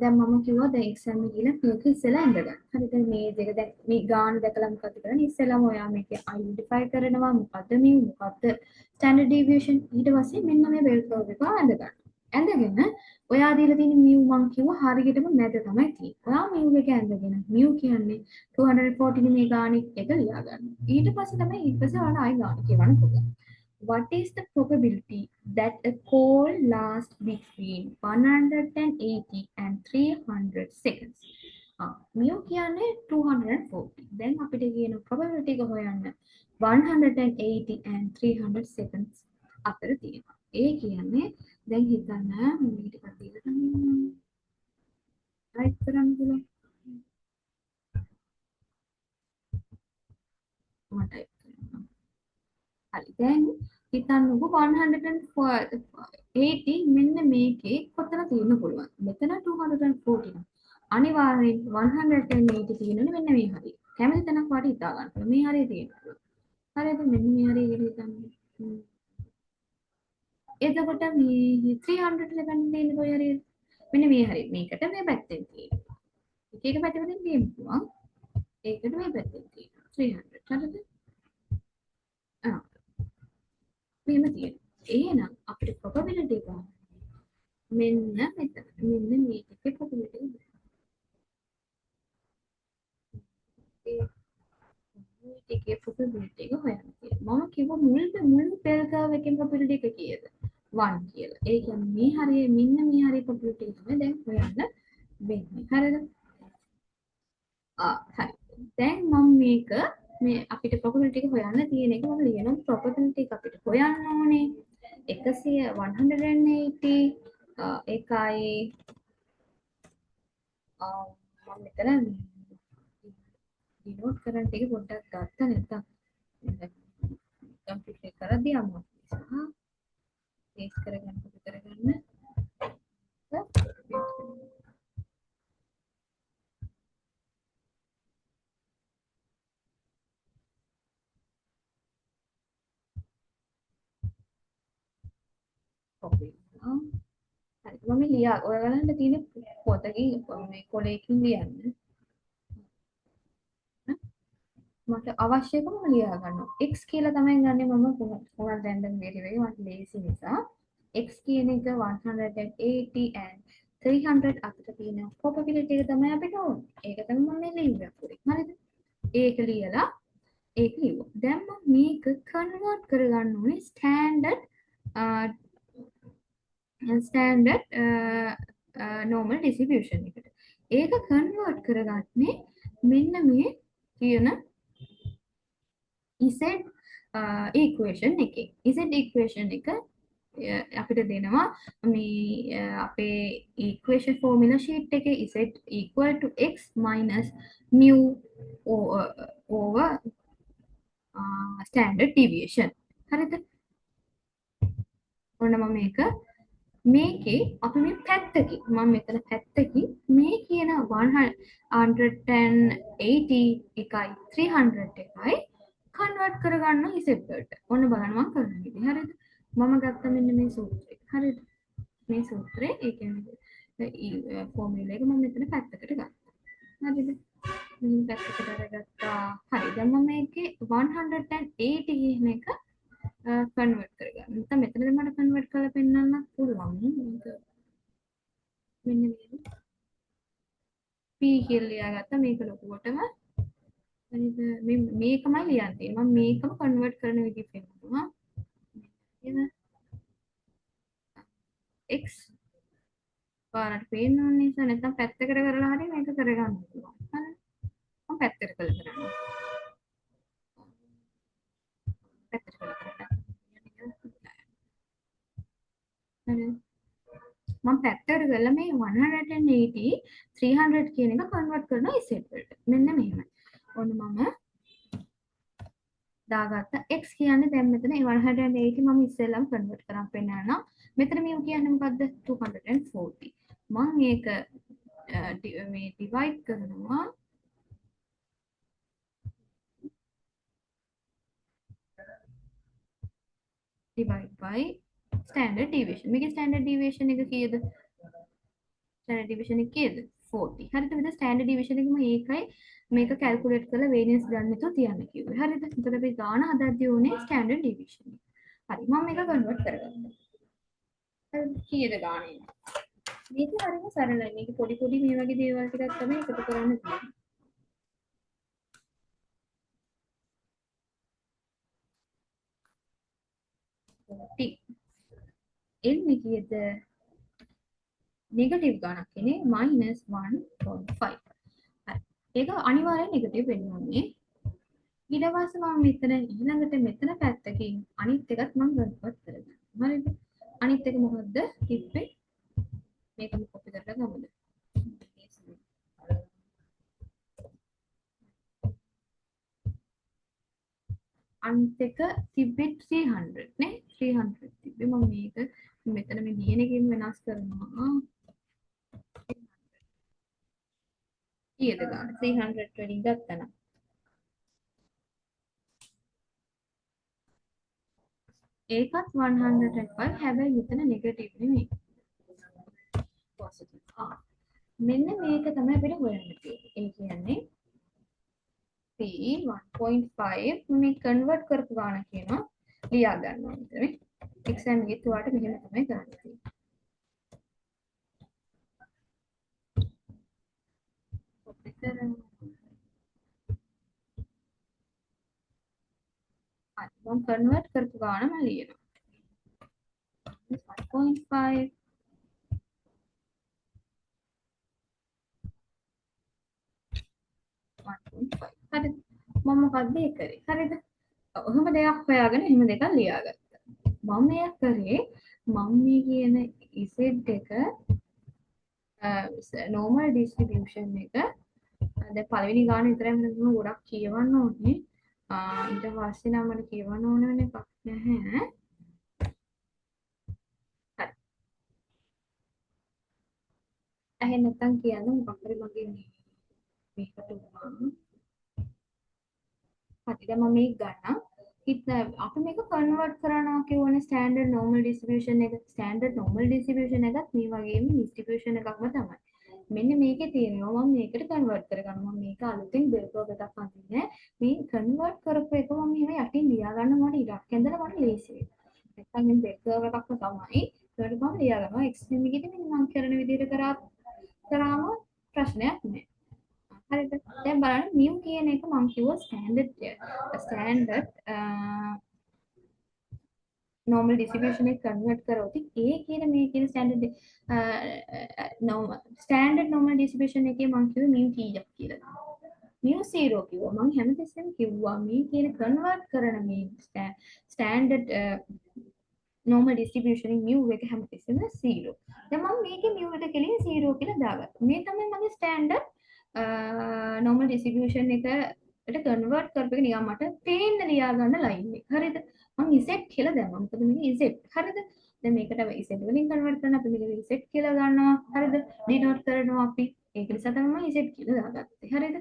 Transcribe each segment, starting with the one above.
දැන් මම කිව්වා දැන් එක්සෑම් එක කියලා මේක ඉස්සෙල්ලා ඇඳ ගන්න. හරි දැන් මේ දෙක දැන් මේ ගාන දැකලා මොකද කරන්නේ? ඉස්සෙල්ලාම ඔයා මේක අයිඩෙන්ටිෆයි කරනවා මොකද්ද මේ මොකද්ද ස්ටෑන්ඩඩ් ඩීවියේෂන් ඊට පස්සේ මෙන්න මේ බෙල් කර්ව් එක ඇඳ ගන්න. ඇඳගෙන ඔයා දීලා තියෙන මියු මං කිව්වා හරියටම මැද තමයි තියෙන්නේ. ඔයා මියු එක ඇඳගෙන මියු කියන්නේ 240 මේ ගාන එක ලියා ගන්න. ඊට පස්සේ තමයි ඊට පස්සේ ඔයාලා ආයි ගාන කියවන්න පුළුවන්. What is the probability that a call lasts between 180 and 300 seconds? මියෝ කියන්නේ 240. දැන් අපිට කියන probability එක හොයන්න 180 and 300 seconds අතර තියෙනවා. ඒ කියන්නේ දැන් හිතන්න මම ටිකක් දීලා තමයි ටයිප් කරන්න පුළුවන්. මම ටයිප් කරනවා. හරි දැන් හිතන්නකෝ 180 මෙන්න මේකේ කොතන තියෙන්න පුළුවන්. මෙතන 240 නම් අනිවාර්යෙන් 180 තියෙනනේ මෙන්න මේ හරිය. කැමති තැනක් වාට හිතා ගන්න. මේ හරිය තියෙනවා. හරිද මෙන්න මේ හරිය විදිහට හිතන්න. එතකොට මේ 300 ලබන්න තියෙන කොයි හරියද? මෙන්න මේ හරිය. මේකට මේ පැත්තෙන් තියෙනවා. එක පැත්තකින් තියෙන්න පුළුවන්. ඒකට මේ පැත්තෙන් තියෙනවා. 300 හරිද? ආ මෙහෙම තියෙනවා. එහෙනම් අපිට probability එක මෙන්න මෙතන. මෙන්න මේ එකේ probability එක. ඒකේ probability එක හොයන්න කියලා. මම කිව්ව මුල් බෙල් කර්ව් එකේ probability එක කීයද? 1 කියලා. ඒ කියන්නේ මේ හරිය මෙන්න මේ හරිය probability එක තමයි දැන් හොයන්න වෙන්නේ. හරිද? හරි. දැන් මම මේක මේ අපිට probability එක හොයන්න තියෙන එක මම ලියනවා probability එක අපිට හොයන්න ඕනේ 180 එකයි මම මෙතන ඩිනෝට් කරන්න ටික පොඩ්ඩක් ගත්තා නැත්තම් කම්පියුටර් එක කරද්දී අමාරු නිසා පේස් කරගන්න කොපි කරනවා. හරි මම ලියා ඔයාලන්ට තියෙන පොතකින් මේ කොලේකින් ලියන්න. මට අවශ්‍ය එකම ලියා ගන්නවා. x කියලා තමයි ගන්නෙ මම කොහොමද රැන්ඩම් වේරියබල් මට ලේසි නිසා. x කියන එක 180 and 300 අතර තියෙන probability එක තමයි අපිට ඕනේ. ඒක තමයි මම මේ ලියුවේ අපුරේ. හරිද? ඒක ලියලා ඒක ලියුවා. දැන් මම මේක කන්වර්ට් කරගන්න ඕනේ ස්ටෑන්ඩඩ් normal distribution එකට. ඒක කන්වර්ට් කරගන්නේ මෙන්න මේ කියන Z equation එකේ. Z equation එක අපිට දෙනවා මේ අපේ equation formula sheet එකේ Z equal to x minus mu over standard deviation. හරිද? ඔන්න මම මේක මේකේ අපි මේ පැත්තකින් මම මෙතන පැත්තකින් මේ කියන 180 එකයි 300 එකයි කන්වර්ට් කරගන්න Z වලට. ඔන්න බලන්න මම කරන විදිහ. හරිද? මම ගත්ත මෙන්න මේ සූත්‍රය. හරිද? මේ සූත්‍රය ඒ කියන්නේ ෆෝමියුලා එක මම මෙතන පැත්තකට ගත්තා. හරිද? මම පැත්තකට අරගත්තා. හරි. දැන් මම මේකේ 180 කියන එක කන්වර්ට් කරගන්න. නැත්නම් මෙතනද මට කන්වර්ට් කරලා පෙන්නන්න පුළුවන්. මේක මෙන්න මේ p කියලා ලියාගත්තා මේක ලොකුවටම. හරිද? මේකමයි ලියන්න තියෙන්නේ. මම මේකම කන්වර්ට් කරන විදිහ පෙන්නනවා. එන x පාරට පේන්න ඕන නිසා නැත්නම් පැත්තකට කරලා හරි මේක කරගන්න පුළුවන්. හරි. මම පැත්තකට කරලා පැත්තකට කරලා හරි. මම පැත්තකට කරලා මේ 180 300 කියන එක කන්වර්ට් කරනවා Z වලට. මෙන්න මෙහෙමයි. ඔන්න මම දාගත්ත x කියන්නේ දැන් මෙතන 180 මම ඉස්සෙල්ලම කන්වර්ට් කරන් පෙන්නනවා. මෙතන mu කියන්නේ මොකද්ද? 240. මම මේක මේ ඩිවයිඩ් කරනවා divide by standard deviation. මේකේ standard deviation එක කීයද? ස්ටෑන්ඩඩ් ඩිවිෂන් එක කීයද 40 හරිද විතර ස්ටෑන්ඩඩ් ඩිවිෂන් එකම ඒකයි මේක කැල්කියුලේට් කරලා වේරියන්ස් ගන්න නැතුව තියන්න කිව්වේ හරිද එතකොට අපි ගාන හදද්දී උනේ ස්ටෑන්ඩඩ් ඩිවිෂන් එක හරි මම මේක කන්වර්ට් කරගත්තා හරි කීයද ගානේ මේක හරිම සරලයි මේක පොඩි පොඩි මේ වගේ දේවල් ටිකක් තමයි එකතු කරන්න තියෙන්නේ එන්නේ කීයද නෙගටිව් ගණක් කියන්නේ -1.5 හරි ඒක අනිවාර්යෙන් නෙගටිව් වෙන්න ඕනේ ඊට පස්සේ මම මෙතන ඊළඟට මෙතන පැත්තකින් අනිත් එකත් මම කන්වර්ට් කරගන්නවා හරිද අනිත් එක මොකද්ද කිව්වේ මේකම කොපි කරලා ගමුද අනිත් එක තිබ්බේ 300 නේ 300 තිබ්බේ මම මේක මෙතන මේ දින එකකින් වෙනස් කරනවා කීයද ගන්න 300 වලින් ගත්තා නම් ඒකත් 105 හැබැයි මෙතන නෙගටිව් නෙමෙයි පොසිටිව් මෙන්න මේක තමයි අපිට හොයන්න තියෙන්නේ ඒ කියන්නේ p 1.5 මේ කන්වර්ට් කරපු ගාන කියනවා ලියා ගන්න ඕනේ මේ එක්සෑම් එකේ තුවාට මෙහෙම තමයි කරන්න තියෙන්නේ මම කන්වර්ට් කරපු ගාන මම ලියනවා 1.5 හරිද මම මොකද්ද ඒ කරේ හරිද ඔහොම දෙයක් හොයාගෙන එහෙම දෙකක් ලියාගත්තා මම මේ කරේ මම මේ කියන z එක normal distribution එක දැන් පළවෙනි ගාන විතරයි මම ගොඩක් කියවන්න ඕනේ ඊට පස්සේ නම් මට කියවන්න ඕන වෙන එකක් නැහැ හරි එහෙනම් නැත්තම් කියන්න මොකක් හරි මගේ මේකට උනා හරි දැන් මම මේක ගන්නම් අපි මේක කන්වර්ට් කරනවා කියවනේ ස්ටෑන්ඩඩ් නෝමල් ඩිස්ට්‍රිබියුෂන් එක ස්ටෑන්ඩඩ් නෝමල් ඩිස්ට්‍රිබියුෂන් එකත් මේ වගේම ඩිස්ට්‍රිබියුෂන් එකක්ම තමයි මෙන්න මේකේ තියෙනවා මම මේකට කන්වර්ට් කරගන්නවා මම මේක අලුතෙන් බෙල් කර්ව් එකක් අඳින්නේ මේ කන්වර්ට් කරපු එක මම මෙහෙම යටින් ලියා ගන්න මට ඉඩක් ඇඳලා මට ලේසි වෙනවා නැත්නම් මේ බෙල් කර්ව් එකක්ම තමයි ඒකට මම ලියා ගන්නවා එක්ස්ට්‍රීම් එකේදී මෙන්න මම කරන විදිහට කරාම ප්‍රශ්නයක් නෑ හරිද දැන් බලන්න mu කියන එක මම කිව්වා ස්ටෑන්ඩඩ් normal distribution එක කන්වර්ට් කරොත් ඒ කියන මේ කියන ස්ටෑන්ඩඩ් normal distribution එකේ මම කිව්වේ mu කීයක් කියලා mu 0 කිව්වා මම හැමතිස්සෙම කිව්වා මේ කියන කන්වර්ට් කරන මේ ස්ටෑන්ඩඩ් normal distribution එක mu එක හැමතිස්සෙම 0 දැන් මම මේකේ mu එක කෙලින් 0 කියලා දාගත්තා මේ තමයි මගේ ස්ටෑන්ඩඩ් normal distribution එකට කන්වර්ට් කරපු එක නිකන් මට පේන්න ලියා ගන්න ලයින් එක. හරිද? මම z කියලා දැම්මා. මොකද මේක z. හරිද? දැන් මේකට z වලින් කන්වර්ට් කරන්න අපි මේක z කියලා ගන්නවා. හරිද? ඩිනෝට් කරනවා අපි. ඒක නිසා තමයි මම z කියලා දාගත්තේ. හරිද?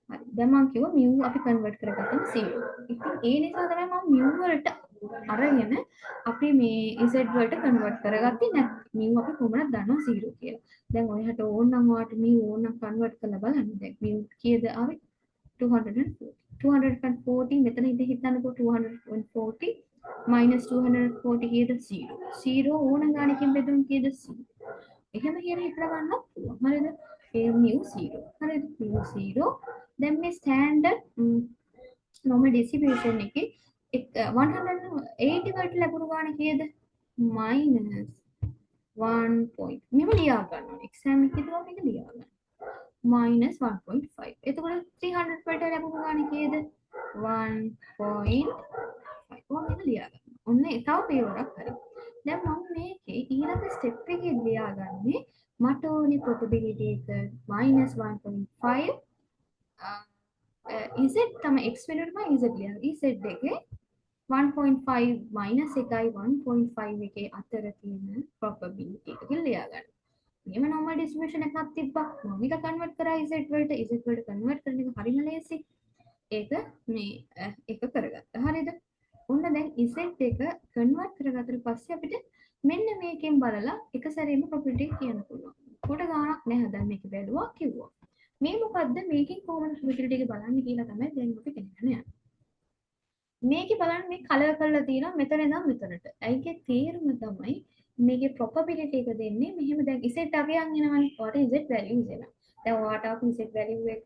හරි. දැන් මම කිව්වා mu අපි කන්වර්ට් කරගත්තම 0. ඉතින් ඒ නිසා තමයි මම mu වලට අරගෙන අපි මේ z වලට කන්වර්ට් කරගත්තේ නැත්නම් mu අපි කොහොමද දන්නවා 0 කියලා. දැන් ඔයහට ඕනනම් ඔයාට mu ඕනනම් කන්වර්ට් කරලා බලන්න. දැන් mu කීයද ආවේ 240 මෙතන ඉඳන් හිතන්නකෝ 240 minus 240 කීයද 0 0 ඕන ගානකින් බෙදුම් කීයද 0 එහෙම කියලා හිතලා ගන්නත් පුළුවන් හරිද ඒ mu 0 හරිද mu 0 දැන් මේ ස්ටෑන්ඩඩ් normal distribution එකේ 180 වලට ලැබුණු ගාන කීයද minus 1 point මෙව ලියා ගන්න ඕනේ එක්සෑම් එකේදී මේක ලියා ගන්න minus 1.5 එතකොට 300 වලට ලැබුණු ගාන කීයද 1.5 ඔන්න මේක ලියා ගන්න. ඔන්න තව පියවරක් හරි. දැන් මම මේකේ ඊළඟ ස්ටෙප් එකේ ලියාගන්නේ මට ඕනේ probability එක -1.5 z තමයි x වෙනුවට මම z ලියනවා. z එකේ 1.5 minus 1යි 1.5 එකේ අතර තියෙන probability එක කියලා ලියාගන්න. මෙහෙම normal distribution එකක් තිබ්බා. මම මේක කන්වර්ට් කරා z වලට කන්වර්ට් කරන එක හරිම ලේසි. ඒක මේ එක කරගත්තා. හරිද? ඔන්න දැන් z එක කන්වර්ට් කරගත්තට පස්සේ අපිට මෙන්න මේකෙන් බලලා එක සැරේම probability කියන්න පුළුවන්. ලොකුට ගාණක් නැහැ දැන් මේක බැලුවා කිව්වා. මේ මොකද්ද මේකෙන් කොහොමද probability එක බලන්නේ කියලා තමයි දැන් අපි දැනගන්න යන්නේ. මේකේ බලන්න මේ කලර් කරලා තියෙනවා මෙතන ඉඳන් මෙතනට. ඒකේ තේරුම තමයි මේකේ probability එක දෙන්නේ මෙහෙම දැන් z අගයන් එනවනේ. what is z values එනවා. දැන් ඔයාට අපි z value එක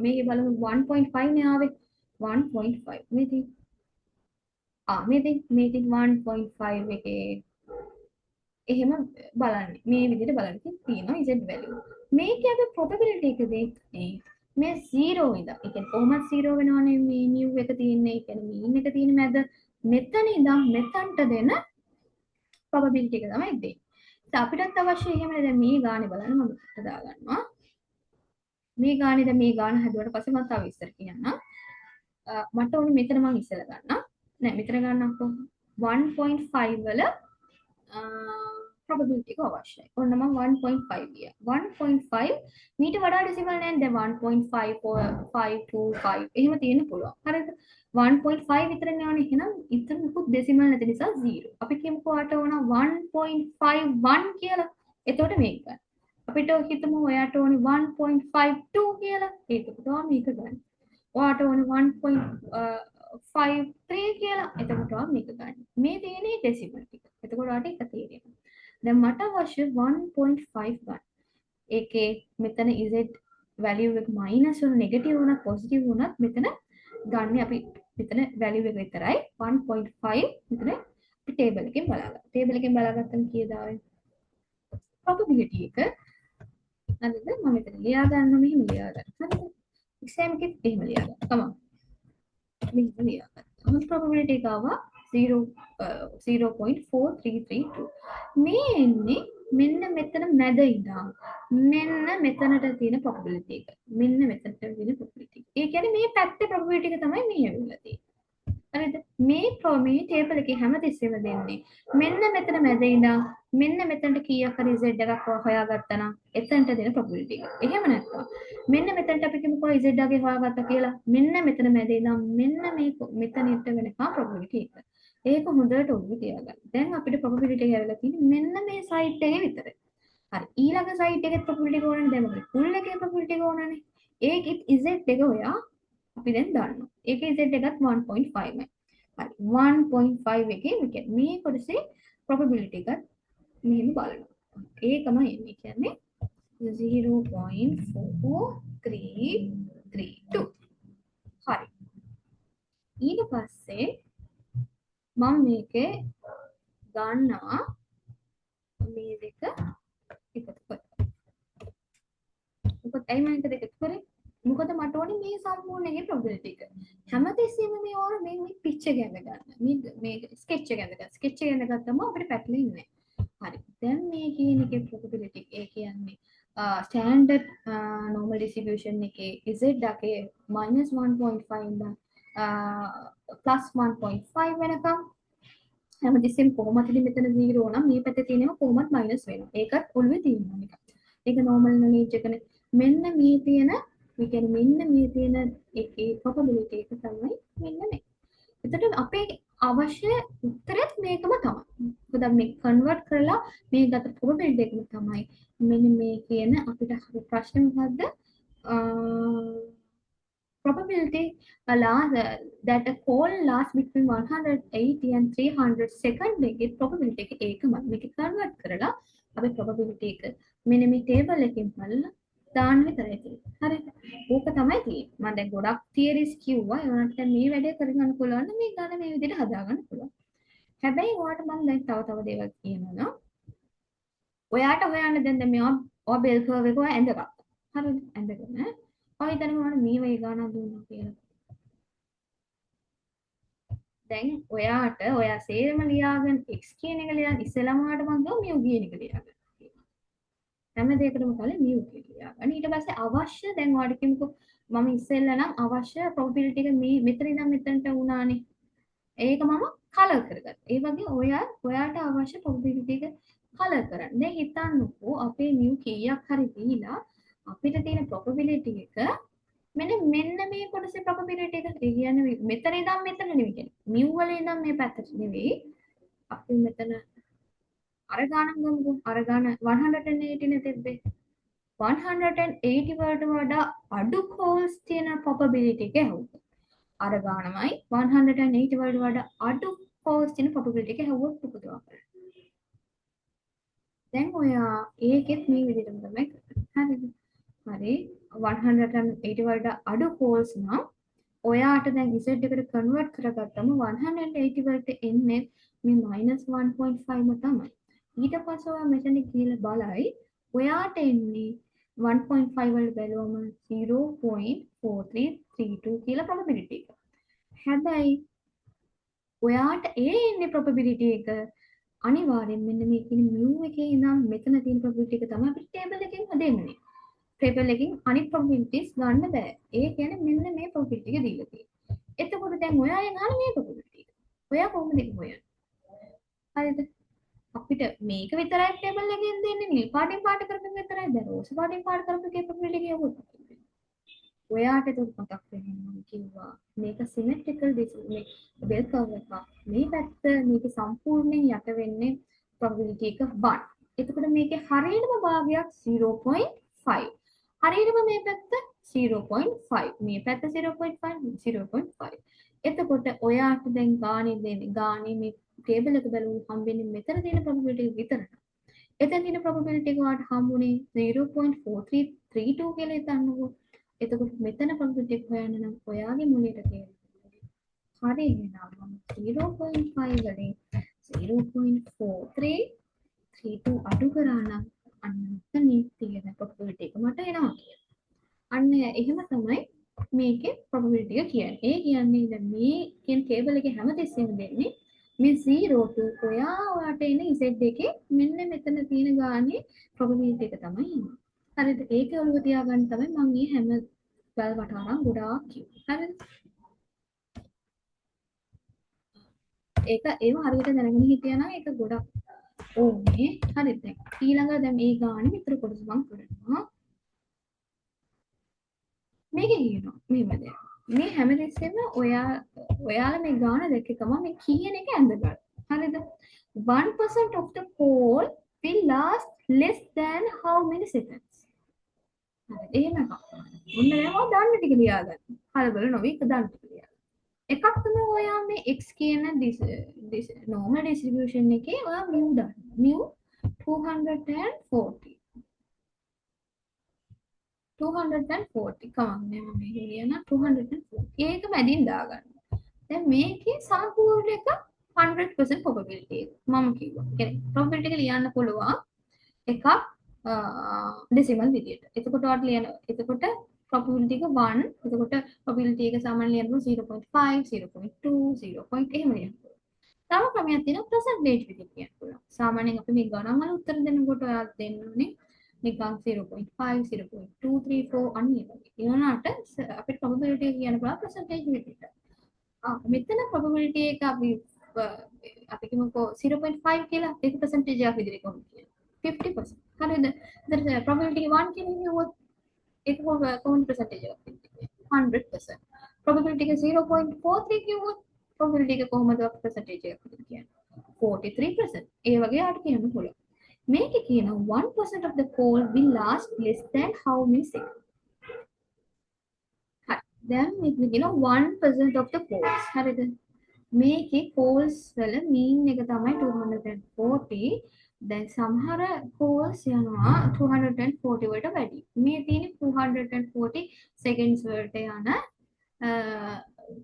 මේකේ බලමු 1.5 නේ ආවේ. 1.5 මේ තියෙන්නේ මේ තියෙන්නේ 1.5 එකේ එහෙම බලන්න මේ විදිහට බලන්න තියෙනවා z value. මේකේ අපි probability එක දෙන්නේ මේ 0 ඉඳන්. ඒ කියන්නේ කොහොමද 0 වෙනවනේ මේ new එක තියෙන්නේ. ඒ කියන්නේ mean එක තියෙන මැද මෙතන ඉඳන් මෙතනට දෙන probability එක තමයි දෙන්නේ. අපිටත් අවශ්‍ය එහෙම දැන් මේ ගානේ බලන්න මම හදා ගන්නවා. මේ ගානේ දැන් මේ ගාන හදුවට පස්සේ මම තව ඉස්සර කියන්නම්. මට ඕනේ මෙතන මම ඉස්සලා ගන්නම්. නෑ මෙතන ගන්නම්කෝ 1.5 වල probability එක අවශ්‍යයි. ඔන්න මම 1.5 ගියා. 1.5 මීට වඩා ඩෙසිමල් නෑ. දැන් 1.525 එහෙම තියෙන්න පුළුවන්. හරිද? 1.5 විතරනේ යන්නේ. එහෙනම් ඉතින් මොකුත් ඩෙසිමල් නැති නිසා 0. අපි කියමුකෝ ආට ඕන 1.51 කියලා. එතකොට මේක ගන්න. අපිට හිතමු ඔයාට ඕනේ 1.52 කියලා. ඒකට තමයි මේක ගන්න. ඔයාට ඕනේ 1.53 කියලා. එතකොට මේක ගන්න. මේ තියෙන්නේ ඩෙසිමල් ටික. එතකොට ඔයාට එක තේරෙනවා. දැන් මට අවශ්‍ය 1.5 ගන්න. ඒකේ මෙතන z value එක minus වුණ negative වුණත් positive වුණත් මෙතන ගන්න අපි මෙතන value එක විතරයි 1.5 මෙතන අපි table එකෙන් බලාගන්න. table එකෙන් බලාගත්තම කීයද ආවේ? probability එක හරිද? මම මෙතන ලියා ගන්න මෙහෙම ලියා ගන්න. හරිද? exam එකෙත් එහෙම ලියා ගන්න. come on. මෙහෙම ලියා ගන්න. probability එක ආවා 0.4332 මේ එන්නේ මෙන්න මෙතන මැද ඉඳන් මෙන්න මෙතනට තියෙන probability එක මෙන්න මෙතනට තියෙන probability එක. ඒ කියන්නේ මේ පැත්තේ probability එක තමයි මේ ඇවිල්ලා තියෙන්නේ. හරිද? මේ table එකේ හැමතිස්සෙම දෙන්නේ මෙන්න මෙතන මැද ඉඳන් මෙන්න මෙතනට කීයක් හරි z එකක් හොයාගත්තා නම් එතනට දෙන probability එක. එහෙම නැත්නම් මෙන්න මෙතනට අපි කියමුකෝ z එකේ හොයාගත්තා කියලා මෙන්න මෙතන මැද ඉඳන් මෙන්න මේ මෙතනට වෙනකම් probability එක. ඒක හොඳට ඔළුවේ තියාගන්න. දැන් අපිට probability එක ඇවිල්ලා තියෙන්නේ මෙන්න මේ side එකේ විතරයි. හරි. ඊළඟ side එකේ probability එක ඕනනේ දැන් අපිට full එකේ probability එක ඕනනේ. ඒකෙත් z එක ඔයා අපි දැන් දන්නවා. ඒකේ z එකත් 1.5යි. හරි. 1.5 එකේ මේ කොටසේ probability එකත් මෙහෙම බලනවා. ඒකමයි එන්නේ. කියන්නේ 0.4332. හරි. ඊට පස්සේ මම මේකේ ගන්නවා මේ දෙක එකතු කරලා. මොකද ඇයි මම දෙක එකතු කරේ? මොකද මට ඕනේ මේ සම්පූර්ණ එකේ probability එක. හැමතිස්සෙම මේ ඕන මේ pitch එක ගන්න ගන්න. මේ sketch එක ගන්න ගන්න. sketch එක ගන්න ගත්තම අපිට පැටලෙන්නේ නැහැ. හරි. දැන් මේ කියන එකේ probability ඒ කියන්නේ standard normal distribution එකේ z එකේ -1.5 ඉඳන් +1.5 වෙනකම් හැමතිස්සෙම කොහොමද මෙතන 0 නම් මේ පැත්තේ තියෙනවා කොහොමද මයිනස් වෙනවා. ඒකත් ඔළුවේ තියෙනවා නිකන්. ඒක normal knowledge එකනේ. මෙන්න මේ තියෙන මේ කියන්නේ මෙන්න මේ තියෙන එකේ probability එක තමයි මෙන්න මේ. එතකොට අපේ අවශ්‍ය උත්තරෙත් මේකම තමයි. මොකද මේ convert කරලා මේ ගත probability එකම තමයි මෙන්න මේ කියන අපිට ප්‍රශ්නේ මොකද්ද? Probability that a call lasts between 180 and 300 second එකේ probability එක ඒකමයි. මේක convert කරලා අපි probability එක මෙන්න මේ table එකෙන් බලලා දාන්න විතරයි තියෙන්නේ. හරිද? ඕක තමයි තියෙන්නේ. මම දැන් ගොඩක් theories කිව්වා. ඒ වුණාට දැන් මේ වැඩේ කරගන්න පුළුවන් නම් මේ ගන්න මේ විදිහට හදාගන්න පුළුවන්. හැබැයි ඔයාලට මම දැන් තව දේවල් කියනවා. ඔයාට හොයන්න දැන් මේවා බෙල් කර්ව් එක ඔයා ඇඳගත්තා. හරිද? ඇඳගෙන ඔය හිතන්නේ මොනවද මේ වගේ ගානක් දුන්නා කියලා. දැන් ඔයාට ඔයා සේරම ලියාගෙන x කියන එක ලියන් ඉස්සෙල්ලාම ඔයාට මම ගියා mu කියන එක ලියාගන්න. හැම දෙයකටම කලින් mu කියලා ලියාගන්න. ඊට පස්සේ අවශ්‍ය දැන් ඔයාට කියමුකෝ මම ඉස්සෙල්ලා නම් අවශ්‍ය probability එක මේ මෙතන ඉඳන් මෙතනට වුණානේ. ඒක මම කලර් කරගත්තා. ඒ වගේ ඔයාට අවශ්‍ය probability එක කලර් කරන්න. දැන් හිතන්නකෝ අපේ mu කීයක් හරි දීලා අපිට තියෙන probability එක මෙන්න මේ කොටසේ probability එක. ඒ කියන්නේ මෙතන ඉඳන් මෙතන නෙවෙයි කියන්නේ. mu වල ඉඳන් මේ පැත්තට නෙවෙයි. අපි මෙතන අර ගානම ගමුකෝ. අර ගාන 180 නේ තිබ්බේ. 180 වලට වඩා අඩු calls තියෙන probability එක ඇහුවා. අර ගානමයි 180 වලට වඩා අඩු calls තියෙන probability එක ඇහුවොත් උපදවා ගන්න. දැන් ඔයා ඒකෙත් මේ විදිහටම තමයි කරන්නේ. හරිද? හරි 180 වලට අඩු calls නම් ඔයාට දැන් Z එකට කන්වර්ට් කරගත්තම 180 වලට එන්නේ මේ -1.5ම තමයි. ඊට පස්සේ ඔයා මෙතන ගිහලා බලයි ඔයාට එන්නේ 1.5 වලට බැලුවම 0.4332 කියලා probability එක. හැබැයි ඔයාට ඒ එන්නේ probability එක අනිවාර්යෙන් මෙන්න මේ කියන mu එකේ ඉඳන් මෙතන තියෙන probability එක තමයි අපිට table එකෙන් හදන්නේ. table එකකින් අනිත් probabilities ගන්න බෑ. ඒ කියන්නේ මෙන්න මේ probability එක දීලා තියෙනවා. එතකොට දැන් ඔයාගෙන් අහන මේ probability එක. ඔයා කොහොමද ඒක හොයන්නේ? හරිද? අපිට මේක විතරයි table එකෙන් දෙන්නේ. නිල් පාටින් පාට කරපු විතරයි. දැන් රෝස් පාටින් පාට කරපු එකේ probability එක යවුවොත්. ඔයාට ඒක මතක් වෙන්නේ මම කිව්වා. මේක symmetrical මේ bell curve එක. මේ පැත්ත මේක සම්පූර්ණයෙන් යට වෙන්නේ probability එක 1. එතකොට මේකේ හරියටම භාගයක් 0.5. හරියටම මේ පැත්ත 0.5 මේ පැත්ත 0.5 එතකොට ඔයාට දැන් ගානේ දෙන්නේ ගානේ මේ ටේබල් එක බලුවොත් හම්බෙන්නේ මෙතන තියෙන probability එක විතරයි. එතන තියෙන probability එක වාට හම්බුනේ 0.4332 කියලා හිතන්නකෝ. එතකොට මෙතන probability එක හොයන්න නම් ඔයාගේ මොලේට තේරෙනවා. හරි එහෙනම් මම 0.5 වලින් 0.4332 අඩු කරා නම් අන්න මෙතන තියෙන probability එක මට එනවා කියලා. අන්න එහෙම තමයි මේකේ probability එක කියන්නේ. ඒ කියන්නේ දැන් මේ කියන table එකේ හැමතිස්සෙම දෙන්නේ මේ 0 to ඔයාට එන z එකේ මෙන්න මෙතන තියෙන ගානේ probability එක තමයි එන්නේ. හරිද? ඒක ඔළුව තියාගන්න තමයි මම මේ හැම බල් වටාරම් ගොඩාක් කිව්වේ. හරිද? ඒක ඒව හරියට දැනගෙන හිටියා නම් ඒක ගොඩක් ඕනේ. හරිද? දැන් ඊළඟ දැන් මේ ගානේ විතර කොටස මම කරනවා. මේක කියනවා මෙහෙම දෙයක්. මේ හැමතිස්සෙම ඔයාලා මේ ගාන දැක්ක ගමන් මේ කියන එක ඇඳගන්න. හරිද? 1% of the call will last less than how many seconds? හරි එහෙම එකක්. ඔන්න දැන් ඔය දන්න ටික ලියාගන්න. කලබල නොවි එක දන්න ටික ලියාගන්න. එකක් තමයි ඔයා මේ x කියන normal distribution එකේ ඔයා mu දාන්න. mu 240 240 කමන්නේ මම මේක ලියන 240 ඒක මැදින් දාගන්න. දැන් මේකේ සම්පූර්ණ එක 100% probability එක මම කිව්වා. කියන්නේ probability එක ලියන්න පුළුවන් එකක් decimal විදියට. එතකොට ඔයාලට ලියන එතකොට probability එක 1 එතකොට probability එක සාමාන්‍ය ලියනකොට 0.5 0.2 0. එහෙම ලියන්න පුළුවන්. තව ක්‍රමයක් තියෙනවා percentage විදියට ලියන්න පුළුවන්. සාමාන්‍යයෙන් අපි මේ ගණන් වල උත්තර දෙනකොට ඔයාලට දෙන්නේ නිකන් 0.5 0.234 අන්න ඒ වගේ. ඒ වුණාට අපිට probability එක කියන්න පුළුවන් percentage විදියට. මෙතන probability එක අපි කියමුකෝ 0.5 කියලා ඒක percentage එකක් විදිහට කොහොමද කියන්නේ 50%. හරිද? එතන probability 1 කියන කිව්වොත් ඒක කොහොමද percentage එකක් කියන්නේ 100%. probability එක 0.43 කිව්වොත් probability එක කොහොමද percentage එකක් විදිහට කියන්නේ 43%. ඒ වගේ ආට කියන්න පුළුවන්. මේක කියන 1% of the call will last less than how many seconds? හරි. දැන් මේක කියන 1% of the calls. හරිද? මේකේ calls වල mean එක තමයි 240. දැන් සමහර calls යනවා 240 වලට වැඩි. මේ තියෙන 240 seconds වලට යන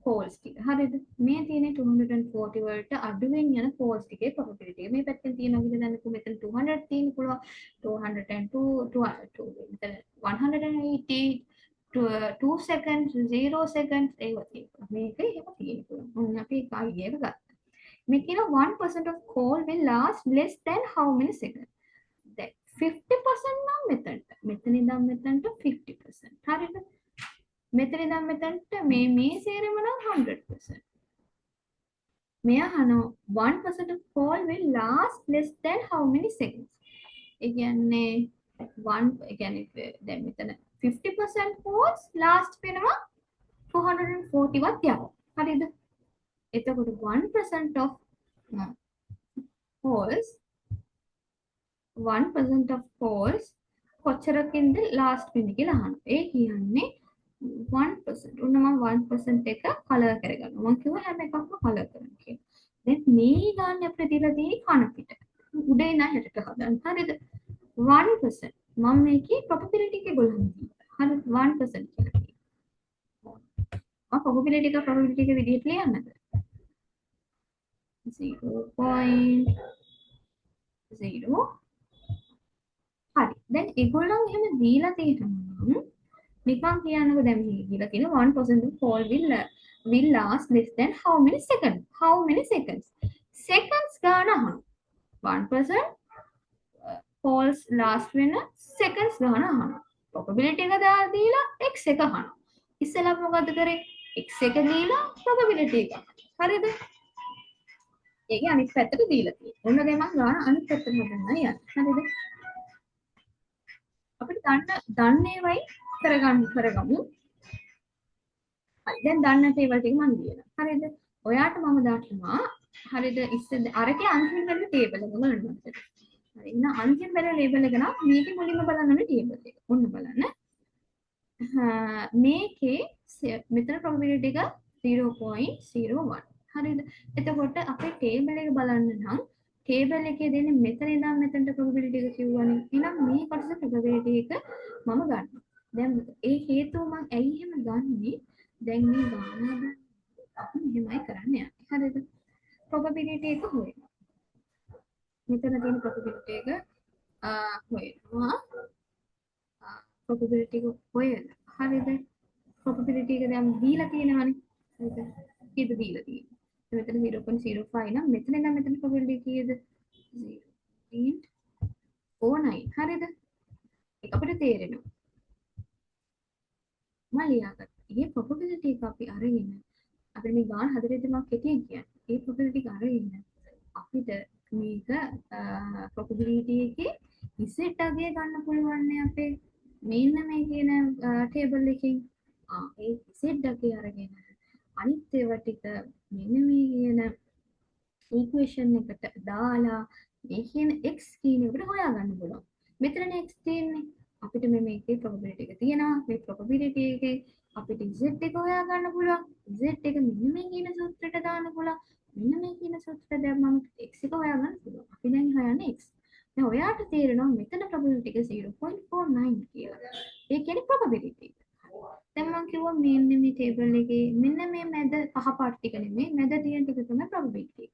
calls ටික. හරිද? මේ තියෙන 240 වලට අඩුවෙන් යන calls ටිකේ probability එක. මේ පැත්තෙන් තියෙනවා කියලා දැනගමු. මෙතන 200 තියෙන්න පුළුවන්. 202 මෙතන 180 2 seconds 0 seconds ඒවා තියෙනවා. මේක එහෙම තියෙන්න පුළුවන්. ඔන්න අපි ඒක idea එක ගත්තා. මේ කියන 1% of call will last less than how many seconds? දැන් 50% නම් මෙතන ඉඳන් මෙතනට 50%. හරිද? මෙතන ඉඳන් මෙතනට මේ සේරම නම් 100%. මෙයා අහනවා 1% of call will last less than how many seconds? ඒ කියන්නේ 1 ඒ කියන්නේ දැන් මෙතන 50% calls last වෙනවා 240 වත් යනවා. හරිද? එතකොට 1% of calls 1% of false කොච්චරකින්ද last වෙන්නේ කියලා අහනවා. ඒ කියන්නේ 1%. ඔන්න මම 1% එක කලර් කරගන්නවා. මම කිව්වා හැම එකක්ම කලර් කරන්න කියලා. දැන් මේ ගාන අපිට දීලා තියෙන්නේ කන පිට. උඩේ ඉඳන් හෙටට හදන්න. හරිද? 1%. මම මේකේ probability එක ගොල්ලන් දීලා. හරිද? 1% කියලා කියනවා. probability එක විදිහට ලියන්නද? 0.0 හරි. දැන් ඒගොල්ලන් එහෙම දීලා තියෙනවා නම් නිකන් කියන්නකො දැන් මේ දීලා තියෙන 1% fall will last less than how many seconds? How many seconds? Seconds ගාන අහනවා. 1% falls last වෙන seconds ගාන අහනවා. probability එක දාලා දීලා x එක අහනවා. ඉස්සෙල්ලා මොකද කරේ? x එක දීලා probability එක. හරිද? ඒකේ අනිත් පැත්තට දීලා තියෙනවා. ඔන්න දැන් මම ගාන අනිත් පැත්තට හදන්න යන්නේ. හරිද? අපිට දන්නේවයි කරගමු. හරි දැන් දන්න ටේබල් ටික මම ලියනවා. හරිද? ඔයාට මම දානවා. හරිද? ඉස්සෙල්ද අරකේ අන්තිම වෙන ටේබල් එක බලන්න. හරි. ඉන්න අන්තිම වෙන ලේබල් එක නම් මේකේ මුලින්ම බලන්න ටේබල් එක. ඔන්න බලන්න. මේකේ මෙතන probability එක 0.01. හරිද? එතකොට අපේ ටේබල් එක බලන්න නම් ටේබල් එකේ දෙන්නේ මෙතන ඉඳන් මෙතනට probability එක කිව්වනේ. එහෙනම් මේ කොටස probability එක මම ගන්නවා. දැන් ඒ හේතුව මම ඇයි එහෙම ගන්නෙ? දැන් මේ ගාන අපි මෙහෙමයි කරන්න යන්නේ. හරිද? probability එක හොයනවා. මෙතන තියෙන probability එක හොයනවා. probability එක හොයලා. හරිද? probability එක දැන් දීලා තියෙනවනේ. හරිද? කීයද දීලා තියෙන්නේ? මෙතන 0.05 නම් මෙතන ඉඳන් මෙතන probability කීයද? 0.49. හරිද? ඒක අපිට තේරෙනවා. මම ලියාගත්තා. මේ probability එක අපි අරගෙන අපිට මේ ගාන හදරේදී මම කෙටියෙන් කියන්නේ. මේ probability එක අරගෙන අපිට මේක probability එකේ ඉසෙට් අගය ගන්න පුළුවන් නේ අපේ මෙන්න මේ කියන ටේබල් එකකින් ඒ ඉසෙට් අගය අරගෙන අනිත් ඒවා ටික මෙන්න මේ කියන ඉක්වේෂන් එකට දාලා මේ කියන x කියන එකට හොයාගන්න පුළුවන්. මෙතන x තියෙන්නේ අපිට මේකේ probability එක තියෙනවා. මේ probability එකේ අපිට z එක හොයාගන්න පුළුවන්. z එක මෙන්න මේ කියන සූත්‍රයට දාන්න පුළුවන්. මෙන්න මේ කියන සූත්‍රය දැම්මම x එක හොයාගන්න පුළුවන්. අපි දැන් හොයන්නේ x. දැන් ඔයාට තේරෙනවා මෙතන probability එක 0.49 කියලා. ඒ කියන්නේ probability එක. දැන් මම කිව්වා මෙන්න මේ table එකේ මෙන්න මේ මැද කහ පාට ටික නෙමෙයි මැද තියෙන ටික තමයි probability එක.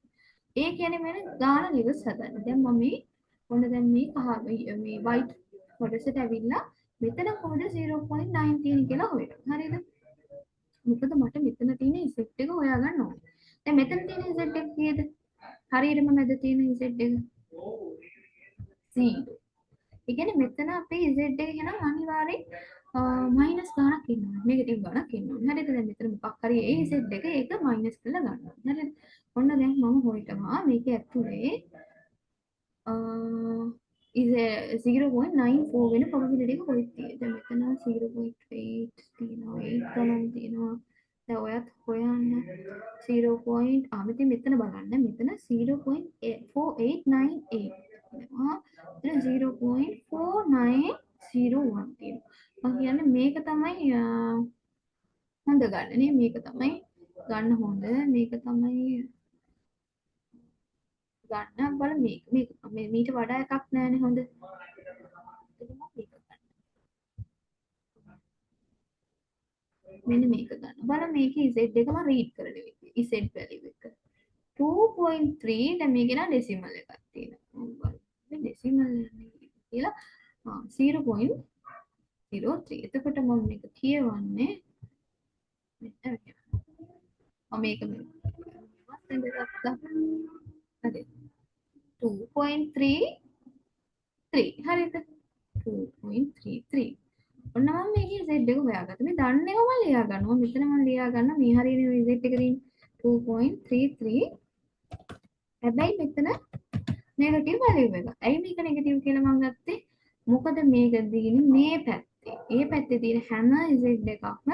ඒ කියන්නේ මෙන්න ගාන ලිවස් හදන්න. දැන් මම මේ ඔන්න දැන් මේ කහ මේ white කොටසට ඇවිල්ලා මෙතන කොහොමද 0.19 කියලා හොයනවා. හරිද? මොකද මට මෙතන තියෙන z එක හොයාගන්න ඕනේ. දැන් මෙතන තියෙන z එක කීයද? හරියටම මැද තියෙන z එක 0. ඒ කියන්නේ මෙතන අපේ z එක එහෙනම් අනිවාර්යෙන් මයිනස් ගානක් ඉන්නවා. නෙගටිව් ගානක් ඉන්නවා. හරිද? දැන් මෙතන මොකක් හරි ඒ z එක ඒක මයිනස් කරලා ගන්නවා. හරිද? ඔන්න දැන් මම හොයනවා මේක ඇතුලේ is 0.94 වෙන probability එක කොහෙද තියෙන්නේ? දැන් මෙතන 0.8 තියෙනවා 8 ගණන් තියෙනවා. දැන් ඔයත් හොයන්න 0. මෙතන බලන්න මෙතන 0.4898 තියෙනවා. එතන 0.4901 තියෙනවා. මම කියන්නේ මේක තමයි හොඳ ගන්න නේ මේක තමයි ගන්න හොඳ මේක තමයි ගන්න බල මේක මීට වඩා එකක් නෑනේ හොඳ මෙන්න මේක ගන්න බලන්න මේකේ z එක මම රීඩ් කරන විදිහ z value එක 2.3 දැන් මේකේ නම් ඩෙසිමල් එකක් තියෙනවා ඩෙසිමල් කියලා 0.03 එතකොට මම මේක කියවන්නේ මෙන්න මේක හරි 2.33 හරිද 2.33 ඔන්න මම මේකේ z එක හොයාගත්තා මේ දන්නේව මම ලියා ගන්නවා මෙතන මම ලියා ගන්න මේ හරියනේ මේ z එක තියෙන්නේ 2.33 හැබැයි මෙතන නෙගටිව් වැලියු එක. ඇයි මේක නෙගටිව් කියලා මම ගත්තේ? මොකද මේක දිගින් මේ පැත්තේ. ඒ පැත්තේ තියෙන හැම z එකක්ම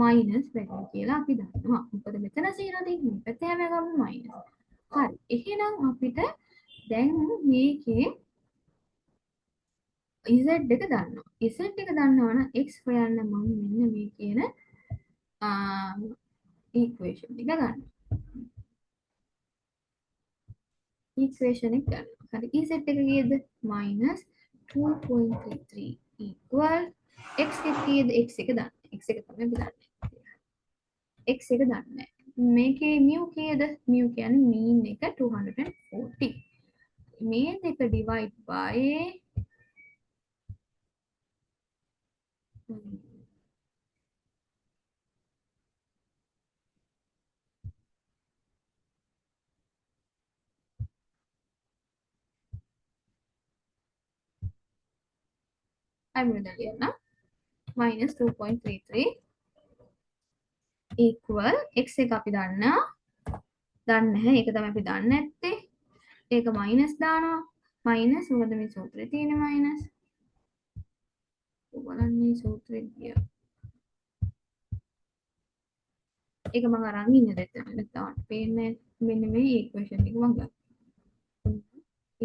මයිනස් වැලියු කියලා අපි දන්නවා. මොකද මෙතන 0 තියෙන්නේ. මේ පැත්තේ හැම එකක්ම මයිනස්. හරි. එහෙනම් අපිට දැන් මේකේ z එක දන්නවා. z එක දන්නවා නම් x හොයන්න මම මෙන්න මේ කියන equation එක ගන්නවා. equation එක ගන්නවා. හරි ez එක කීයද? -2.33 equal x එක කීයද? x එක දන්න. x එක තමයි අපි දන්නේ. x එක දන්නේ නැහැ. මේකේ mu කීයද? mu කියන්නේ mean එක 240. මේ දෙක divide by අමුදලියන -2.33 equal x එක අපි දන්නේ නැහැ. ඒක තමයි අපි දන්නේ නැත්තේ. ඒක මයිනස් දානවා. මයිනස් මොකද මේ සූත්‍රේ තියෙන මයිනස්. බලන්න මේ සූත්‍රේ දිය. ඒක මම අරන් ඉන්නේ නැත්නම් පේන්නේ මෙන්න මේ ඉක්වේෂන් එක මම ගත්තා.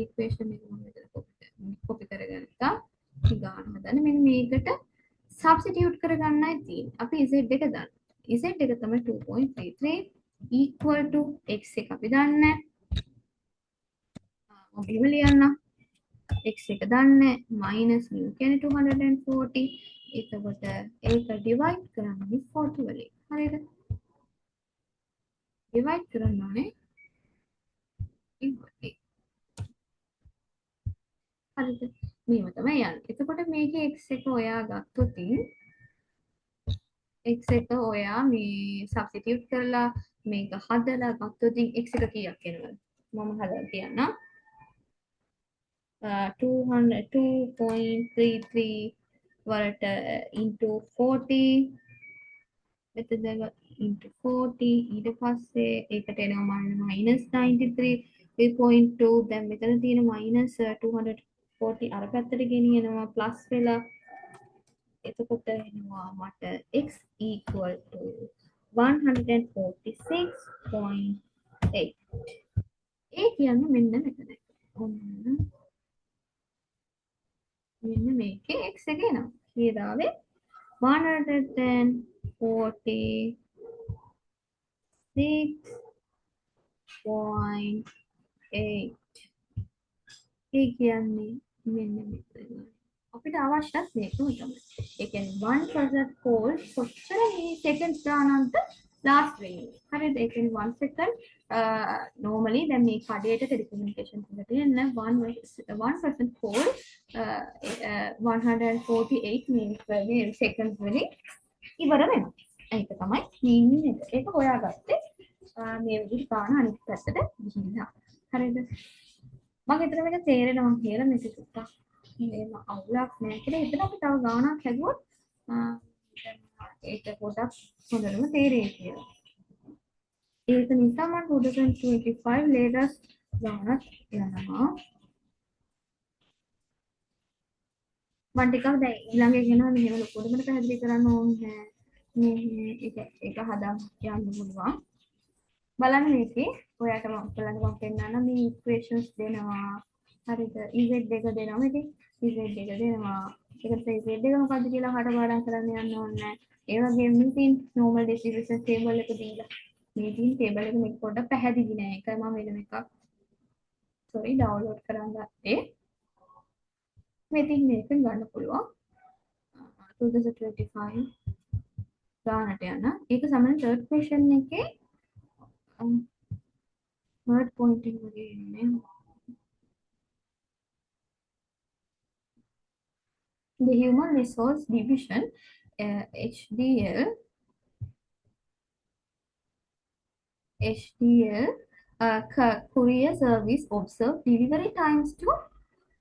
ඉක්වේෂන් එක මම මෙතන කොපි කරගත්තා. මේ ගාන හදන්න මෙන්න මේකට සබ්ස්ටිටියුට් කරගන්නයි තියෙන්නේ. අපි z එක දාන්න. z එක තමයි 2.33 equal to x එක අපි දන්නේ. මම එහෙම ලියන්න. x එක දන්නේ minus mu කියන්නේ 240. එතකොට ඒක divide කරන්නේ 40 වලින්. හරිද? divide කරන්න ඕනේ 40. හරිද? මේව තමයි යන්නේ. එතකොට මේකේ x එක ඔයා ගත්තොත් x එක ඔයා මේ සබ්ස්ටිටියුට් කරලා මේක හදලා ගත්තොත් x එක කීයක් එනවද? මම හදලා කියන්නම්. 2.33 වලට into 40 මෙතන into 40 ඊට පස්සේ ඒකට එනවා -93.2 දැන් මෙතන තියෙන -240 අර පැත්තට ගෙනියනවා ප්ලස් වෙලා එතකොට එනවා මට x equal to 146.8 ඒ කියන්නේ මෙන්න මෙතන ඔන්න මෙන්න මේකේ x එක එනවා කීයදාවේ 146.8 ඒ කියන්නේ මෙන්න මෙතන අපිට අවශ්‍යත් මේකම තමයි. ඒ කියන්නේ 1% call කොච්චර මේ seconds ගානක්ද last වෙන්නේ. හරිද? ඒ කියන්නේ 1 second normally දැන් මේ කඩේට ටෙලිකමියුනිකේෂන් එකට එන්න 1% call 148 minutes වගේ seconds වලින් ඉවර වෙනවා. ඒක තමයි mean එක. ඒක හොයාගත්තේ මේ විදිහට ගාන අනිත් පැත්තට ගිහිල්ලා. හරිද? මම හිතන මේක තේරෙනවා කියලා මේක චුට්ටක් මේම අවුලක් නෑ කියලා හිතන අපි තව ගානක් හැදුවොත් ඒක පොඩක් හොඳටම තේරෙයි කියලා. ඒක නිසා මම 2025 latest ගානක් යනවා. මම ටිකක් දැන් ඊළඟ ගෙනවා මෙහෙම ලොකුවට පැහැදිලි කරන්න ඕනේ නෑ. ඒක හදා යන්න පුළුවන්. බලන්න මේකේ ඔයාට මම බලන්න මම පෙන්නන්න මේ ඉක්වේෂන්ස් දෙනවා. හරිද? ez එක දෙනවා මේකේ. ez එක දෙනවා. ඒකට ez එක මොකද්ද කියලා හට පාඩම් කරන්න යන්න ඕනේ. ඒ වගේම ඉතින් normal distribution table එක දීලා. මේ ඉතින් table එක මේක පොඩ්ඩක් පැහැදිලි නෑ. ඒක මම වෙනම එකක් sorry download කරන් ගත්තේ. මේ ඉතින් මේක ගන්න පුළුවන්. 2025 ගානට යන. ඒක සමහර third question එකේ word pointing වගේ එන්නේ. The Human Resource Division HDL courier service observe delivery times to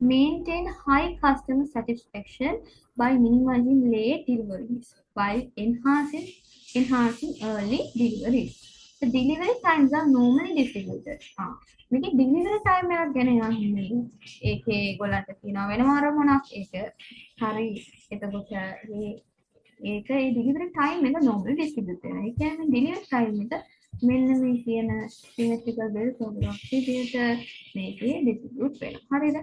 maintain high customer satisfaction by minimizing late deliveries while enhancing early deliveries. The delivery times are normally distributed. මේක delivery time එකක් ගැන යන්නේ. ඒකේ ඒගොල්ලන්ට කියනවා වෙනම අරමුණක්. ඒක හරි. එතකොට ඒක ඒ delivery time එක normally distribute වෙනවා. ඒ කියන්නේ delivery time එක මෙන්න මේ කියන symmetrical bell curve විදිහට මේකේ distribute වෙනවා. හරිද?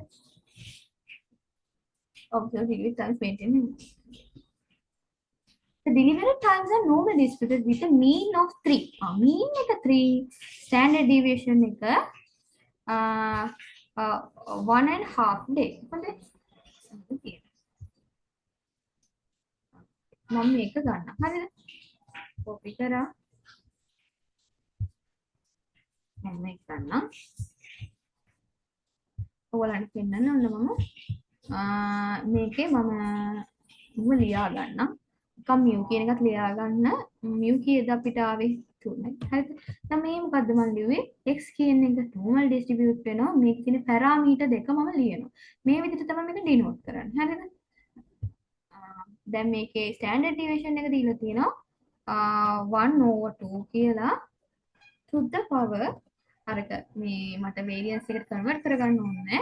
observed delivery times maintained. The delivery times are normally distributed with a mean of 3. Mean එක 3, standard deviation එක 1.5 day. හොඳයි. මම මේක ගන්න. හරිද? කොපි කරා. මම මේක ගන්නම්. ඔයාලන්ට පෙන්නන්න ඕන මම මේකේ මම ලියා ගන්නම්. නිකන් mu කියන එකත් ලියා ගන්න. mu කීයද අපිට ආවේ 3යි. හරිද? දැන් මේ මොකද්ද මම ලියුවේ? x කියන එක normal distribute වෙනවා. මේක තියෙන පැරාමීටර් දෙක මම ලියනවා. මේ විදිහට තමයි මේක denote කරන්නේ. හරිද? දැන් මේකේ standard deviation එක දීලා තියෙනවා 1/2 කියලා to the power අරක මේ මට variance එකට convert කරගන්න ඕනේ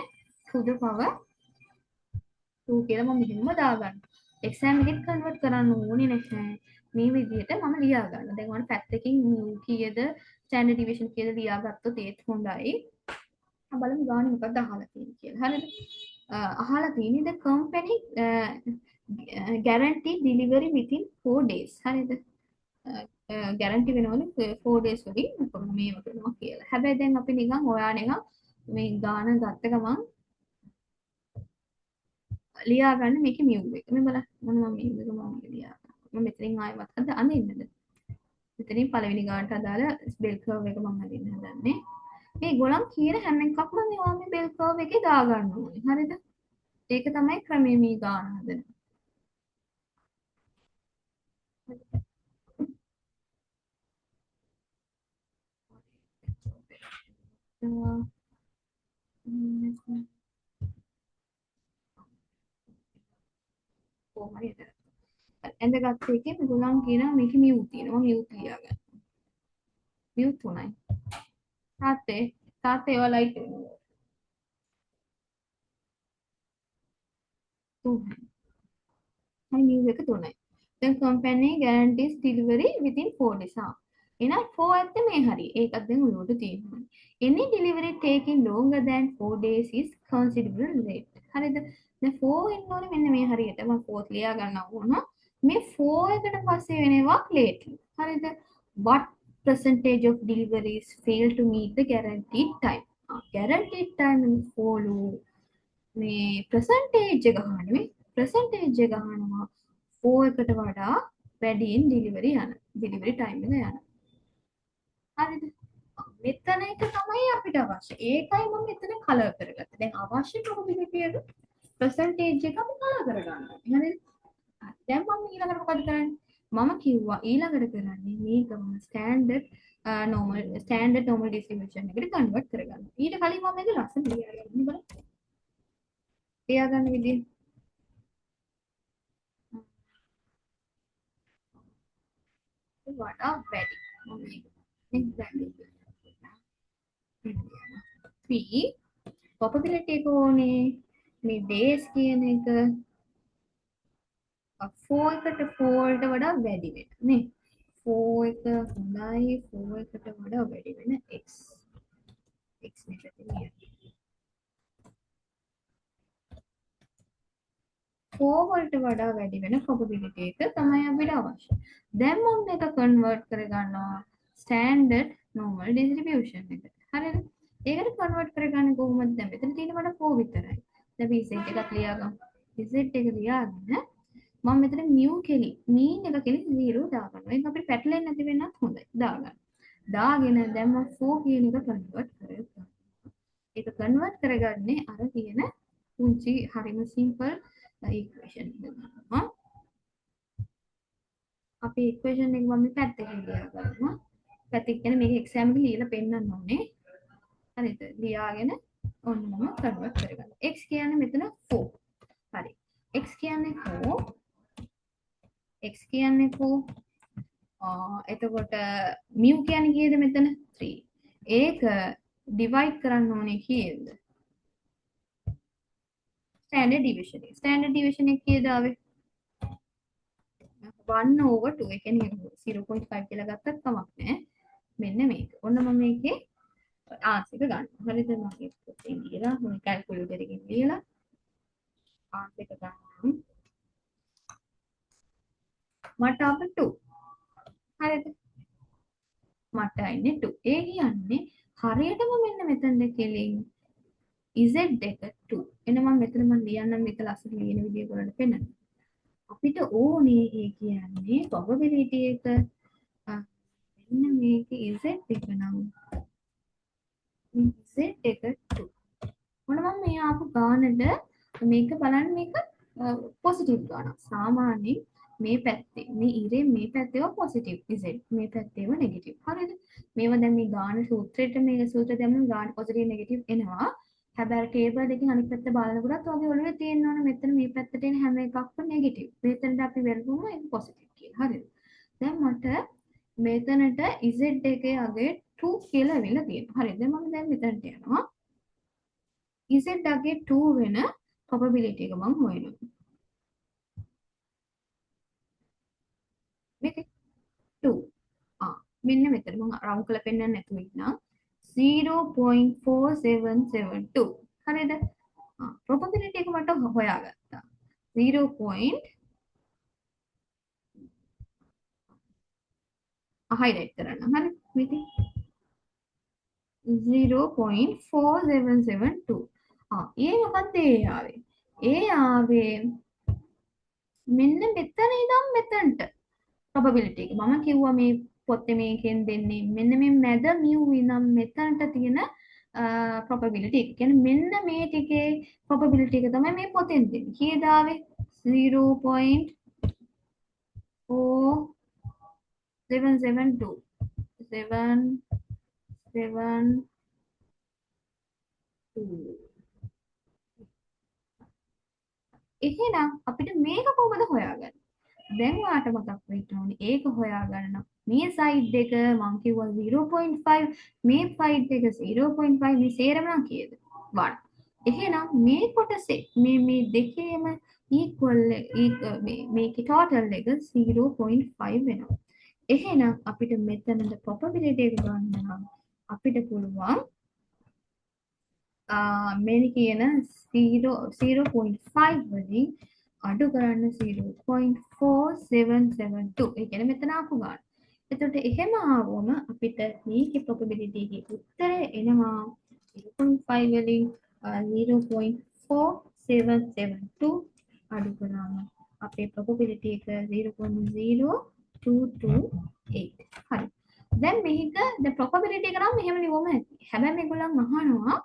to the power 2 කියලා මම මෙහෙම දාගන්න. exam එකෙත් convert කරන්න ඕනේ නැහැ. මේ විදිහට මම ලියා ගන්න. දැන් මම පැත්තකින් කීයද standard deviation කීයද ලියාගත්තොත් ඒත් හොඳයි. බලමු ගාන මොකක්ද අහලා තියෙන්නේ කියලා. හරිද? අහලා තියෙන්නේ the company guarantee delivery within 4 days. හරිද? ගැරන්ටි වෙනවනේ 4 days වලින් මේව කරනවා කියලා. හැබැයි දැන් අපි නිකන් ඔයා නිකන් මේ ගාන ගත්ත ගමන් ලියා ගන්න මේකේ මියු එක. මේ බලන්න මොනවා මියු එක මම ලියා ගන්න. මම මෙතනින් ආයෙත් හද අඳින්නද? මෙතනින් පළවෙනි ගානට අදාළ බෙල් කර්ව් එක මම අඳින්න හදන්නේ. මේ ගොල්ලන් කියන හැම එකක්ම මේවා මේ බෙල් කර්ව් එකේ දා ගන්න ඕනේ. හරිද? ඒක තමයි ක්‍රමයේ මේ ගාන හදන්නේ. ඇඳගත්ත එකේ මේගොල්ලන් කියනවා මේකේ මියුට් තියෙනවා මියුට් ලියා ගන්න. මියුට් 3යි. තාත්තේ ඒවා ලයිට් වෙනවා. 3යි. හරි මියුට් එක 3යි. දැන් company guarantees delivery within 4 days. එහෙනම් 4 ඇත්තේ මේ හරි. ඒකත් දැන් උඩට තියෙනවා. Any delivery taking longer than 4 days is considerable late. හරිද? දැන් 4 ඉන්න ඕනේ මෙන්න මේ හරියට. මම 4 ලියා ගන්න ඕන. මේ 4 එකට පස්සේ වෙනවා late. හරිද? What percentage of deliveries fail to meet the guaranteed time? Guaranteed time follow මේ percentage එක ගන්න percentage එක ගන්නවා 4 එකට වඩා වැඩියෙන් delivery යන delivery time එක යන හරිද මෙතන එක තමයි අපිට අවශ්‍ය ඒකයි මම මෙතන කලර් කරගත්තේ දැන් අවශ්‍ය probability එක percentage එක අපි කලර් කරගන්නවා හරිද දැන් මම ඊළඟට මොකද කරන්නේ මම කිව්වා ඊළඟට කරන්නේ මේකම standard normal distribution එකට convert කරගන්න ඊට කලින් මම මේක ලස්සන ලියාගන්න බලන්න ලියාගන්න විදිය වඩා වැඩි මම මේක probability එක ඕනේ මේ days කියන එක 4 එකට 4 ට වඩා වැඩි වෙන නේ 4 එක හොඳයි 4 එකට වඩා වැඩි වෙන x මෙතන තියෙනවා 4 වලට වඩා වැඩි වෙන probability එක තමයි අපිට අවශ්‍ය. දැන් මම මේක convert කරගන්නවා standard normal distribution එකට. හරිද? ඒකට convert කරගන්නේ කොහොමද? දැන් මෙතන තියෙන මට 4 විතරයි. දැන් z එකක් ලියාගමු. z එක ලියාගෙන මම මෙතන mu කෙලි mean එක කෙලි 0 දාගන්නවා. ඒක අපිට පැටලෙන්නේ නැති වෙන්නත් හොඳයි. දාගන්න. දාගෙන දැන් මම 4 කියන එක convert කරගන්නවා. ඒක convert කරගන්නේ අර කියන පුංචි හරිම simple equation එක ගන්නවා. අපි equation එක මම පැත්තකින් ලියා ගන්නවා. පැත්තකින් කියන්නේ මේක exam එකේ ලියලා පෙන්නන්න ඕනේ. හරිද? ලියාගෙන ඔන්න මම convert කරගන්නවා. x කියන්නේ මෙතන 4. හරි. x කියන්නේ 4. x කියන්නේ 4. එතකොට mu කියන්නේ කීයද මෙතන? 3. ඒක divide කරන්න ඕනේ කීයද? standard deviation එක. standard deviation එක කීයද ආවේ? 1/2 ඒ කියන්නේ 0.5 කියලා ගත්තත් කමක් නැහැ. මෙන්න මේක. ඔන්න මම මේකේ ආන්සර් එක ගන්නවා. හරිද? මම ඒක පොතෙන් ලියලා මම කැල්කියුලේටර් එකකින් ලියලා ආන්සර් එක ගන්නම්. මට අප 2. හරිද? මට අයින්නේ 2. ඒ කියන්නේ හරියටම මෙන්න මෙතනද කෙලින් z එක 2. එන මම මෙතන මම ලියන්නම් මේක ලස්සන ලියන විදිය ඔයගොල්ලන්ට පෙන්නන්න. අපිට ඕනේ ඒ කියන්නේ probability එක මෙන්න මේක z එක නම් z එක 2. මොන මම මේ ආපු ගානට මේක බලන්න මේක පොසිටිව් ගානක්. සාමාන්‍යයෙන් මේ පැත්තේ මේ ඉරේ මේ පැත්තේව පොසිටිව් z මේ පැත්තේව නෙගටිව්. හරිද? මේවා දැන් මේ ගාන සූත්‍රයට මේක සූත්‍රය දැම්මම ගාන පොසිටිව් නෙගටිව් එනවා. හැබැයි ටේබල් එකකින් අනිත් පැත්ත බලනකොටත් ඔයගේ ඔළුවේ තියෙන්න ඕන මෙතන මේ පැත්තට එන හැම එකක්ම නෙගටිව්. මෙතනට අපි වෙරුවම ඒක පොසිටිව් කියලා. හරිද? දැන් මට මෙතනට z එකේ අගේ 2 කියලා වෙලා තියෙනවා. හරිද? මම දැන් මෙතනට යනවා. z අගේ 2 වෙන probability එක මම හොයනවා. මේක 2. මෙන්න මෙතන මම රවුන්ඩ් කරලා පෙන්නන්න නැතුව ඉන්නම්. 0.4772. හරිද? probability එක මට හොයාගත්තා. 0. highlight කරන්න. හරි? මේක 0.4772. ඒ මොකක්ද ඒ ආවේ? ඒ ආවේ මෙන්න මෙතන ඉඳන් මෙතනට probability එක. මම කිව්වා මේ පොත්තේ මේකෙන් දෙන්නේ මෙන්න මේ මැද mu ඉඳන් මෙතනට තියෙන probability එක. කියන්නේ මෙන්න මේ ටිකේ probability එක තමයි මේ පොතෙන් දෙන්නේ. කීයද ආවේ? 0.4772. 772. එහෙනම් අපිට මේක කොහොමද හොයාගන්නේ? දැන් ඔයාට මතක් වෙන්න ඕනේ ඒක හොයාගන්න මේ සයිඩ් එක මම කිව්වා 0.5 මේ සයිඩ් එක 0.5 මේ සේරම නම් කීයද 1. එහෙනම් මේ කොටසේ මේ දෙකේම equal මේකේ total එක 0.5 වෙනවා. එහෙනම් අපිට මෙතනද probability එක ගන්න නම් අපිට පුළුවන් මේ කියන 0.5 වලින් අඩු කරන්න 0.4772. ඒ කියන්නේ මෙතන ආපු ගන්න. එතකොට එහෙම ආවම අපිට මේකේ probability එකේ උත්තරය එනවා 0.5 වලින් 0.4772 අඩු කරාම අපේ probability එක 0.0228. හරි. දැන් මේක the probability එක නම් මෙහෙම ලියවම ඇති. හැබැයි මේගොල්ලන් අහනවා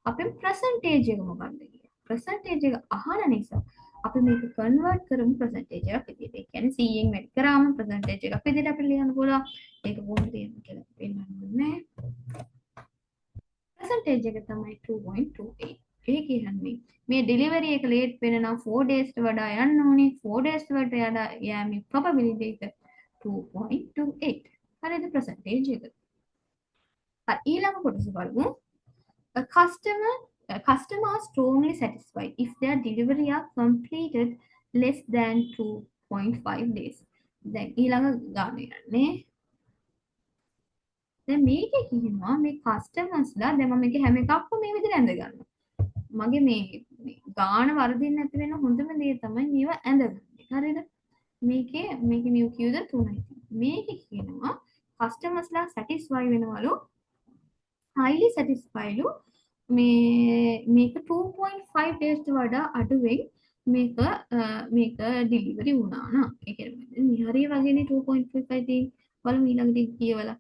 අපේ percentage එක මොකක්ද කියලා. percentage එක අහන නිසා අපි මේක කන්වර්ට් කරමු percentage එකක් විදිහට. ඒ කියන්නේ 100න් වැඩි කරාම percentage එකක් විදිහට අපි ලියන්න පුළුවන්. ඒක කොහොමද තියෙන්නේ කියලා පෙන්නන්නේ. percentage එක තමයි 2.28. ඒ කියන්නේ මේ delivery එක late වෙනවා 4 days වඩා යන්න ඕනේ. 4 days වලට යෑමේ probability එක 2.28. හරිද percentage එක. හරි ඊළඟ කොටස බලමු. A customer are strongly satisfied if their delivery are completed less than 2.5 days. දැන් ඊළඟ ගාන යන්නේ. දැන් මේකේ කියනවා මේ කස්ටමර්ස්ලා දැන් මම මේකේ හැම එකක්ම මේ විදිහට ඇඳ ගන්නවා. මගේ මේ ගාන වර්ධින්න නැති වෙන හොඳම දේ තමයි මේව ඇඳගන්නේ. හරිද? මේකේ mu කියුද 3යි. මේකේ කියනවා කස්ටමර්ස්ලා satisfy වෙනවලු highly satisfied මේක 2.5 days වඩා අඩුවෙන් මේක ඩිලිවරි වුණා නම් ඒ කියන්නේ හරිය වගේනේ 2.5 තියෙන්නේ බලමු ඊළඟට කියවලා